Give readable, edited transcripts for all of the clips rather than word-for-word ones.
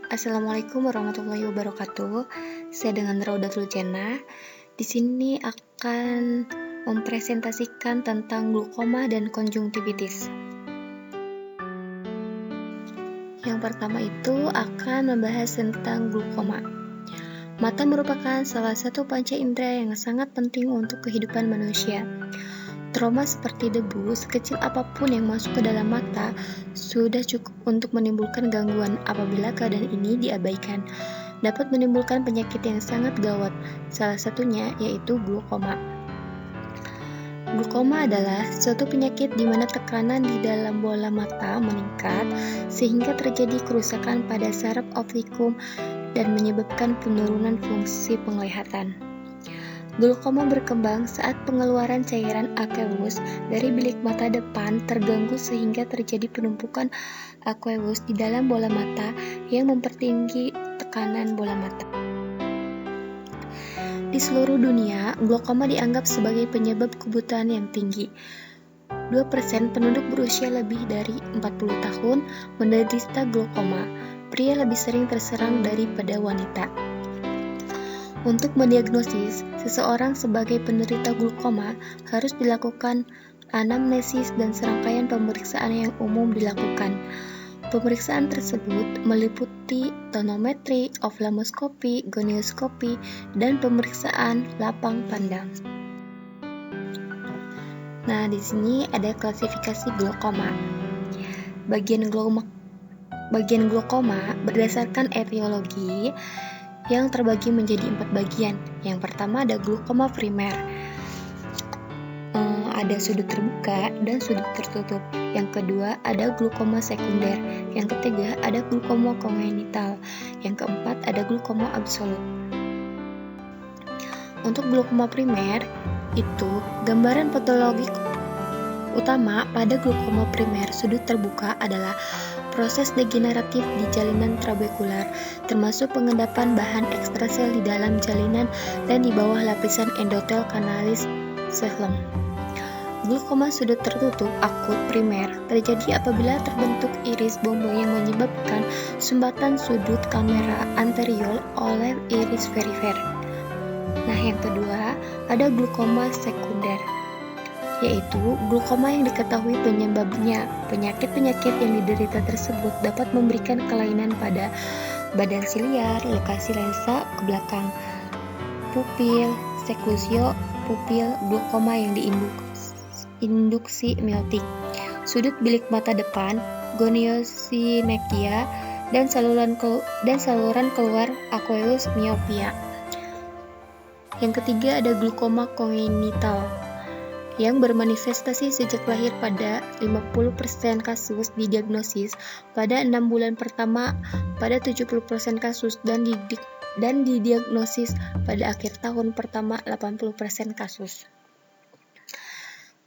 Assalamualaikum warahmatullahi wabarakatuh. Saya dengan Raudatul Jannah. Di sini akan mempresentasikan tentang glaukoma dan konjungtivitis. Yang pertama itu akan membahas tentang glaukoma. Mata merupakan salah satu panca indera yang sangat penting untuk kehidupan manusia. Trauma seperti debu sekecil apapun yang masuk ke dalam mata sudah cukup untuk menimbulkan gangguan. Apabila keadaan ini diabaikan, dapat menimbulkan penyakit yang sangat gawat, salah satunya yaitu glaukoma. Glaukoma adalah suatu penyakit di mana tekanan di dalam bola mata meningkat sehingga terjadi kerusakan pada saraf optikum dan menyebabkan penurunan fungsi penglihatan. Glaukoma berkembang saat pengeluaran cairan aqueous dari bilik mata depan terganggu sehingga terjadi penumpukan aqueous di dalam bola mata yang mempertinggi tekanan bola mata. Di seluruh dunia, glaukoma dianggap sebagai penyebab kebutaan yang tinggi. 2% penduduk berusia lebih dari 40 tahun menderita glaukoma. Pria lebih sering terserang daripada wanita. Untuk mendiagnosis seseorang sebagai penderita glaukoma harus dilakukan anamnesis dan serangkaian pemeriksaan yang umum dilakukan. Pemeriksaan tersebut meliputi tonometri, oftalmoskopi, gonioskopi, dan pemeriksaan lapang pandang. Nah, di sini ada klasifikasi glaukoma. Bagian glaukoma berdasarkan etiologi yang terbagi menjadi 4 bagian. Yang pertama ada glaukoma primer. Ada sudut terbuka dan sudut tertutup. Yang kedua ada glaukoma sekunder. Yang ketiga ada glaukoma kongenital. Yang keempat ada glaukoma absolut. Untuk glaukoma primer itu gambaran patologi utama pada glaukoma primer sudut terbuka adalah proses degeneratif di jalinan trabekular, termasuk pengendapan bahan ekstrasel di dalam jalinan dan di bawah lapisan endotel kanalis xilem. Glaukoma sudut tertutup akut primer terjadi apabila terbentuk iris bombo yang menyebabkan sumbatan sudut kamera anterior oleh iris perifer. Nah, yang kedua ada glaukoma sekunder, yaitu glaukoma yang diketahui penyebabnya. Penyakit-penyakit yang diderita tersebut dapat memberikan kelainan pada badan siliar, lokasi lensa ke belakang, pupil, seklusio pupil, glaukoma yang induksi miotik, sudut bilik mata depan, goniosinekia, dan saluran keluar aqueous miopia. Yang ketiga ada glaukoma kongenital yang bermanifestasi sejak lahir. Pada 50% kasus didiagnosis pada 6 bulan pertama, pada 70% kasus dan didiagnosis pada akhir tahun pertama 80% kasus.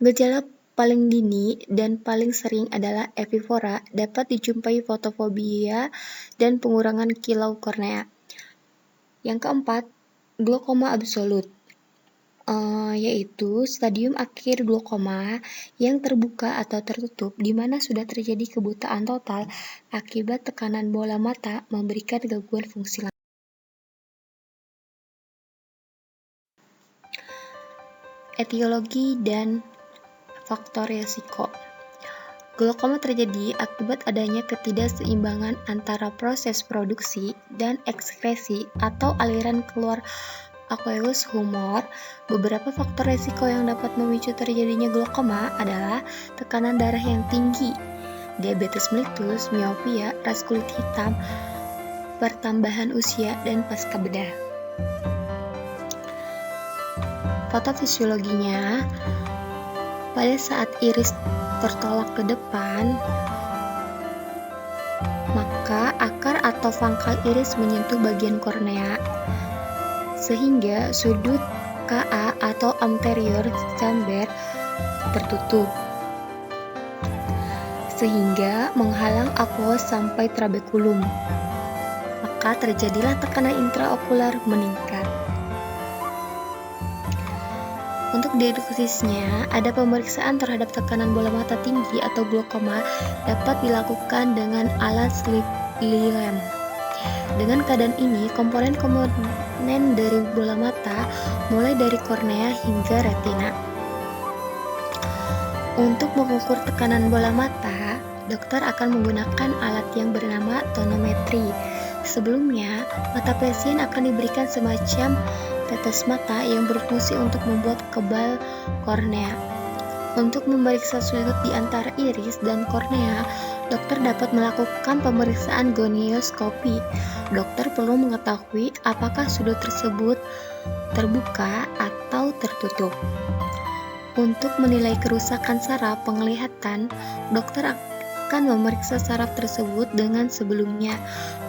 Gejala paling dini dan paling sering adalah epifora, dapat dijumpai fotofobia dan pengurangan kilau kornea. Yang keempat, glaukoma absolut, yaitu stadium akhir glaukoma yang terbuka atau tertutup di mana sudah terjadi kebutaan total akibat tekanan bola mata memberikan gangguan fungsi lain. Etiologi dan faktor risiko. Glaukoma terjadi akibat adanya ketidakseimbangan antara proses produksi dan ekskresi atau aliran keluar aqueous humor. Beberapa faktor risiko yang dapat memicu terjadinya glaukoma adalah tekanan darah yang tinggi, diabetes mellitus, miopia, ras kulit hitam, pertambahan usia, dan pasca bedah. Patofisiologinya, pada saat iris tertolak ke depan, maka akar atau pangkal iris menyentuh bagian kornea, sehingga sudut KA atau anterior chamber tertutup, sehingga menghalang aqueous sampai trabekulum. Maka terjadilah tekanan intraokular meningkat. Untuk diagnosisnya, ada pemeriksaan terhadap tekanan bola mata tinggi atau glaukoma dapat dilakukan dengan alat slit lamp. Dengan keadaan ini, komponen dari bola mata mulai dari kornea hingga retina. Untuk mengukur tekanan bola mata, dokter akan menggunakan alat yang bernama tonometri. Sebelumnya, mata pasien akan diberikan semacam tetes mata yang berfungsi untuk membuat kebal kornea. Untuk memeriksa sudut di antara iris dan kornea, dokter dapat melakukan pemeriksaan gonioskopi. Dokter perlu mengetahui apakah sudut tersebut terbuka atau tertutup. Untuk menilai kerusakan saraf penglihatan, dokter akan memeriksa saraf tersebut dengan sebelumnya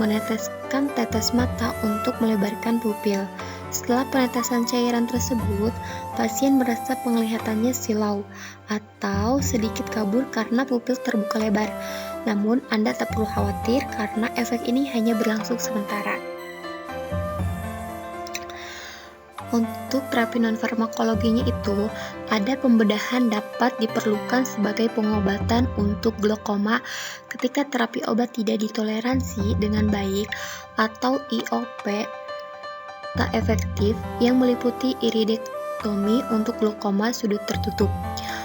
meneteskan tetes mata untuk melebarkan pupil. Setelah penetesan cairan tersebut, pasien merasa penglihatannya silau atau sedikit kabur karena pupil terbuka lebar. Namun, Anda tak perlu khawatir karena efek ini hanya berlangsung sementara. Untuk terapi non-farmakologinya itu, ada pembedahan dapat diperlukan sebagai pengobatan untuk glaukoma ketika terapi obat tidak ditoleransi dengan baik atau IOP tak efektif yang meliputi iridektomi untuk glaukoma sudut tertutup.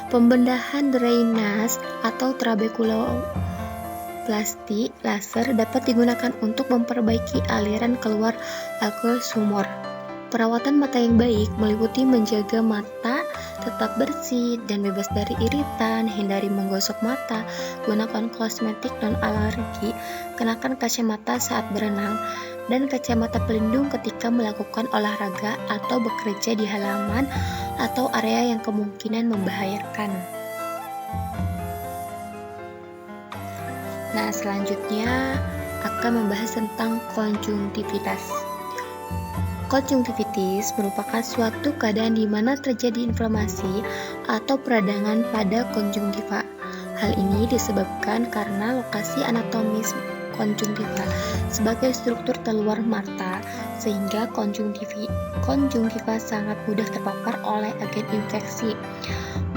Pembedahan drainase atau trabekuloplasti laser dapat digunakan untuk memperbaiki aliran keluar aqueous humor. Perawatan mata yang baik meliputi menjaga mata tetap bersih dan bebas dari iritan, hindari menggosok mata, gunakan kosmetik non-alergi, kenakan kacamata saat berenang, dan kacamata pelindung ketika melakukan olahraga atau bekerja di halaman atau area yang kemungkinan membahayakan. Nah, selanjutnya akan membahas tentang konjungtivitas. Konjungtivitis merupakan suatu keadaan di mana terjadi inflamasi atau peradangan pada konjungtiva. Hal ini disebabkan karena lokasi anatomis konjungtiva sebagai struktur terluar mata, sehingga konjungtiva sangat mudah terpapar oleh agen infeksi,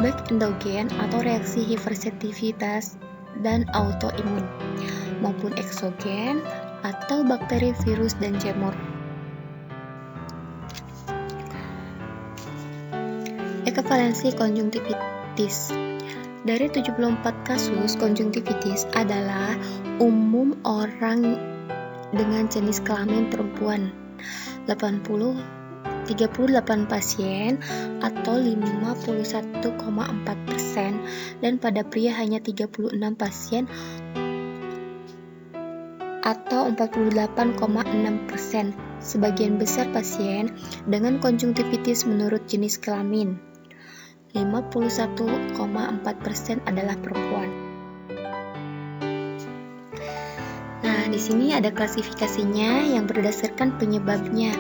baik endogen atau reaksi hipersensitivitas dan autoimun, maupun eksogen atau bakteri, virus, dan jamur. Ekvivalensi konjungtivitis. Dari 74 kasus konjungtivitis adalah umum orang dengan jenis kelamin perempuan, 38 pasien atau 51,4%, dan pada pria hanya 36 pasien atau 48,6%. Sebagian besar pasien dengan konjungtivitis menurut jenis kelamin, 51,4% adalah perempuan. Nah, di sini ada klasifikasinya yang berdasarkan penyebabnya,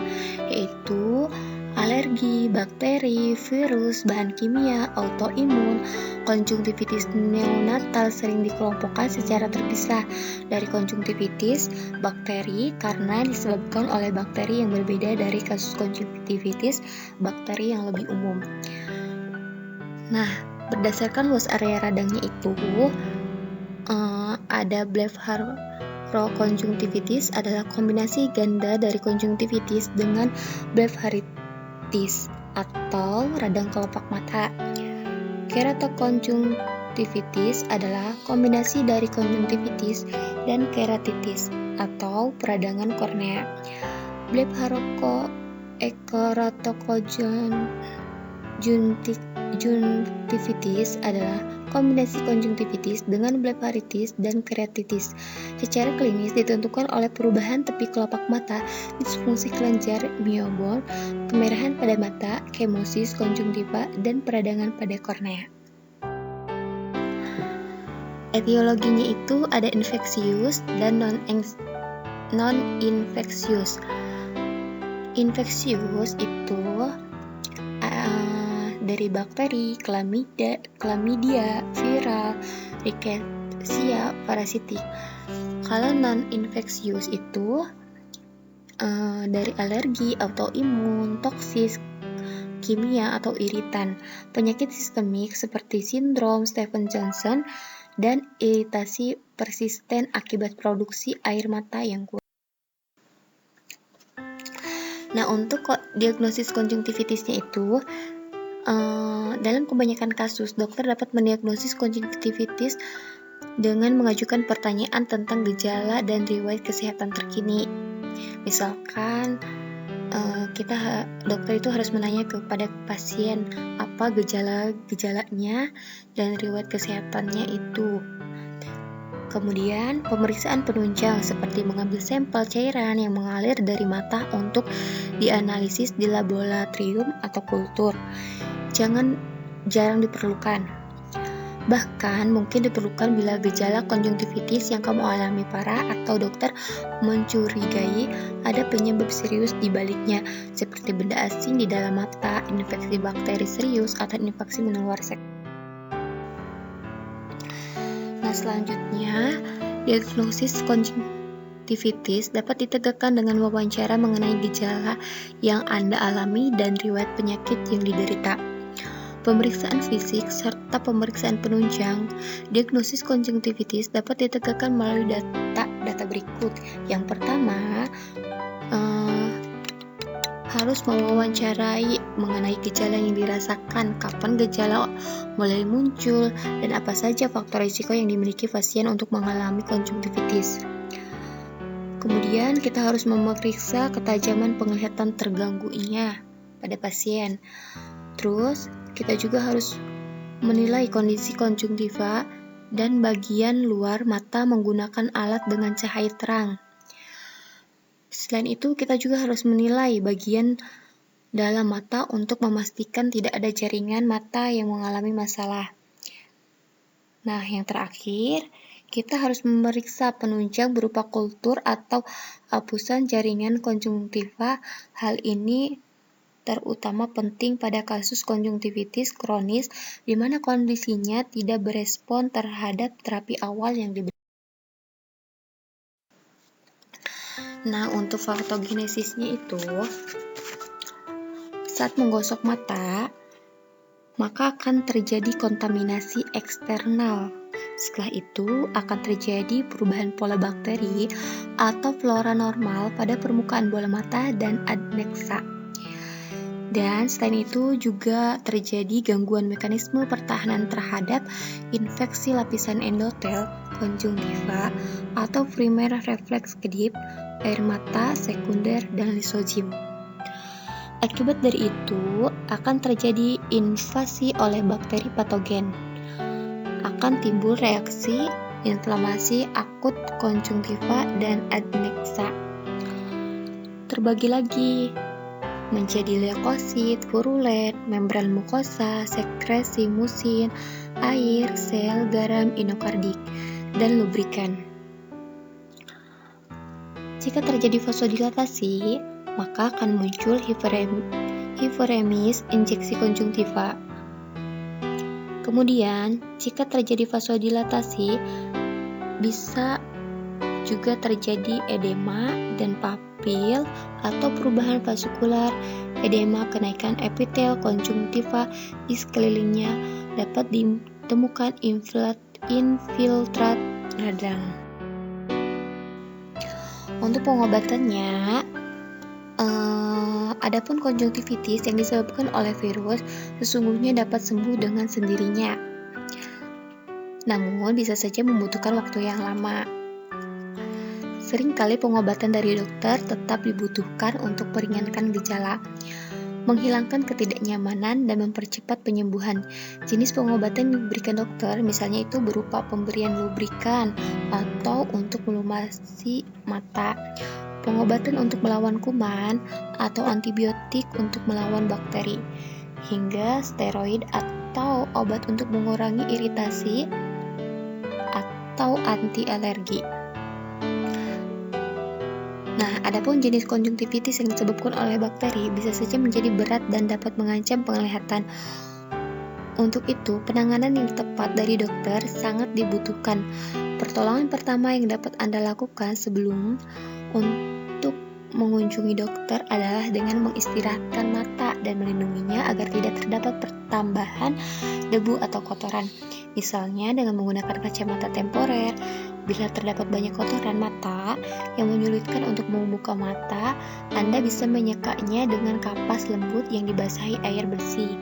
yaitu alergi, bakteri, virus, bahan kimia, autoimun. Konjungtivitis neonatal sering dikelompokkan secara terpisah dari konjungtivitis bakteri karena disebabkan oleh bakteri yang berbeda dari kasus konjungtivitis bakteri yang lebih umum. Nah, berdasarkan luas area radangnya itu, ada blepharokonjungtivitis adalah kombinasi ganda dari konjungtivitis dengan blepharitis atau radang kelopak mata. Keratokonjungtivitis adalah kombinasi dari konjungtivitis dan keratitis atau peradangan kornea. Blepharokonjungtivitis adalah kombinasi konjungtivitis dengan blepharitis dan keratitis. Secara klinis ditentukan oleh perubahan tepi kelopak mata, disfungsi kelenjar myobor, kemerahan pada mata, kemosis konjungtiva, dan peradangan pada kornea. Etiologinya itu ada infeksius dan non-infeksius. Infeksius itu dari bakteri, chlamydia, viral, rickettsia, parasitik. Kalau non-infeksius itu dari alergi, autoimun, toksis, kimia atau iritan, penyakit sistemik seperti sindrom Stevens-Johnson, dan iritasi persisten akibat produksi air mata yang kuat. Nah, untuk diagnosis konjungtivitisnya itu, dalam kebanyakan kasus, dokter dapat mendiagnosis konjungtivitis dengan mengajukan pertanyaan tentang gejala dan riwayat kesehatan terkini. Misalkan, dokter itu harus menanya kepada pasien apa gejala-gejalanya dan riwayat kesehatannya itu. Kemudian, pemeriksaan penunjang seperti mengambil sampel cairan yang mengalir dari mata untuk dianalisis di laboratorium atau kultur. Jarang diperlukan. Bahkan mungkin diperlukan bila gejala konjungtivitis yang kamu alami parah atau dokter mencurigai ada penyebab serius di baliknya, seperti benda asing di dalam mata, infeksi bakteri serius, atau infeksi menular seksual. Nah, selanjutnya, diagnosis konjungtivitis dapat ditegakkan dengan wawancara mengenai gejala yang Anda alami dan riwayat penyakit yang diderita. Pemeriksaan fisik serta pemeriksaan penunjang. Diagnosis konjungtivitis dapat ditegakkan melalui data berikut. Yang pertama, harus mewawancarai mengenai gejala yang dirasakan, kapan gejala mulai muncul, dan apa saja faktor risiko yang dimiliki pasien untuk mengalami konjungtivitis. Kemudian kita harus memeriksa ketajaman penglihatan terganggunya pada pasien. Terus kita juga harus menilai kondisi konjungtiva dan bagian luar mata menggunakan alat dengan cahaya terang. Selain itu, kita juga harus menilai bagian dalam mata untuk memastikan tidak ada jaringan mata yang mengalami masalah. Nah, yang terakhir, kita harus memeriksa penunjang berupa kultur atau hapusan jaringan konjungtiva. Hal ini terutama penting pada kasus konjungtivitis kronis di mana kondisinya tidak berespon terhadap terapi awal yang diberikan. Nah, untuk faktogenesisnya itu, saat menggosok mata, maka akan terjadi kontaminasi eksternal. Setelah itu, akan terjadi perubahan pola bakteri atau flora normal pada permukaan bola mata dan adnexa. Dan selain itu juga terjadi gangguan mekanisme pertahanan terhadap infeksi lapisan endotel, konjungtiva, atau primer refleks kedip, air mata, sekunder, dan lisozim. Akibat dari itu, akan terjadi invasi oleh bakteri patogen. Akan timbul reaksi inflamasi akut konjungtiva dan adnexa. Terbagi lagi menjadi leukosit, purulen, membran mukosa, sekresi musin, air, sel, garam, inokardik, dan lubrikan. Jika terjadi vasodilatasi, maka akan muncul hiperemis injeksi konjungtiva. Kemudian, jika terjadi vasodilatasi, bisa juga terjadi edema dan papil atau perubahan vaskular. Edema, kenaikan epitel konjungtiva di sekelilingnya, dapat ditemukan infiltrat radang. Untuk pengobatannya, adapun konjungtivitis yang disebabkan oleh virus sesungguhnya dapat sembuh dengan sendirinya. Namun bisa saja membutuhkan waktu yang lama. Seringkali pengobatan dari dokter tetap dibutuhkan untuk meringankan gejala, menghilangkan ketidaknyamanan, dan mempercepat penyembuhan. Jenis pengobatan yang diberikan dokter misalnya itu berupa pemberian lubrikan atau untuk melumasi mata, pengobatan untuk melawan kuman, atau antibiotik untuk melawan bakteri, hingga steroid atau obat untuk mengurangi iritasi atau anti alergi. Nah, adapun jenis konjungtivitis yang disebabkan oleh bakteri bisa saja menjadi berat dan dapat mengancam penglihatan. Untuk itu, penanganan yang tepat dari dokter sangat dibutuhkan. Pertolongan pertama yang dapat Anda lakukan sebelum untuk mengunjungi dokter adalah dengan mengistirahatkan mata dan melindunginya agar tidak terdapat pertambahan debu atau kotoran. Misalnya dengan menggunakan kacamata temporer, Bila terdapat banyak kotoran mata yang menyulitkan untuk membuka mata, Anda bisa menyekanya dengan kapas lembut yang dibasahi air bersih.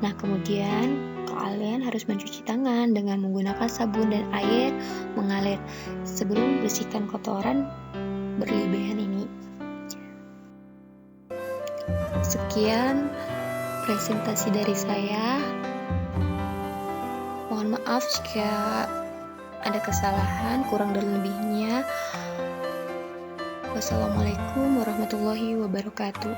Nah, kemudian kalian harus mencuci tangan dengan menggunakan sabun dan air mengalir sebelum bersihkan kotoran berlebihan ini. Sekian presentasi dari saya. Mohon maaf jika ada kesalahan, kurang dan lebihnya. Wassalamualaikum warahmatullahi wabarakatuh.